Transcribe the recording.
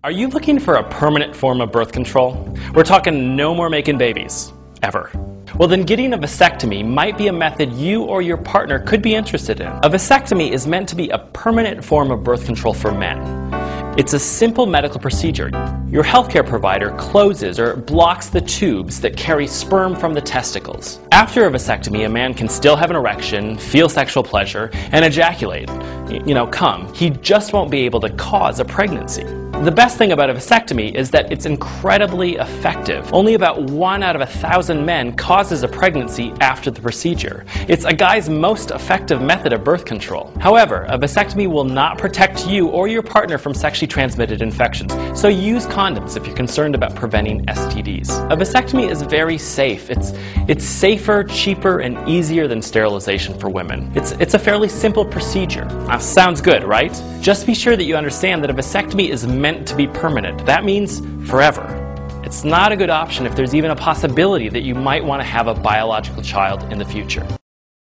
Are you looking for a permanent form of birth control? We're talking no more making babies, ever. Well, then getting a vasectomy might be a method you or your partner could be interested in. A vasectomy is meant to be a permanent form of birth control for men. It's a simple medical procedure. Your healthcare provider closes or blocks the tubes that carry sperm from the testicles. After a vasectomy, a man can still have an erection, feel sexual pleasure, and ejaculate. Come. He just won't be able to cause a pregnancy. The best thing about a vasectomy is that it's incredibly effective. Only about 1 out of 1,000 men causes a pregnancy after the procedure. It's a guy's most effective method of birth control. However, a vasectomy will not protect you or your partner from sexually transmitted infections, so use condoms if you're concerned about preventing STDs. A vasectomy is very safe. It's safer, cheaper, and easier than sterilization for women. It's a fairly simple procedure. Sounds good, right? Just be sure that you understand that a vasectomy is meant to be permanent. That means forever. It's not a good option if there's even a possibility that you might want to have a biological child in the future.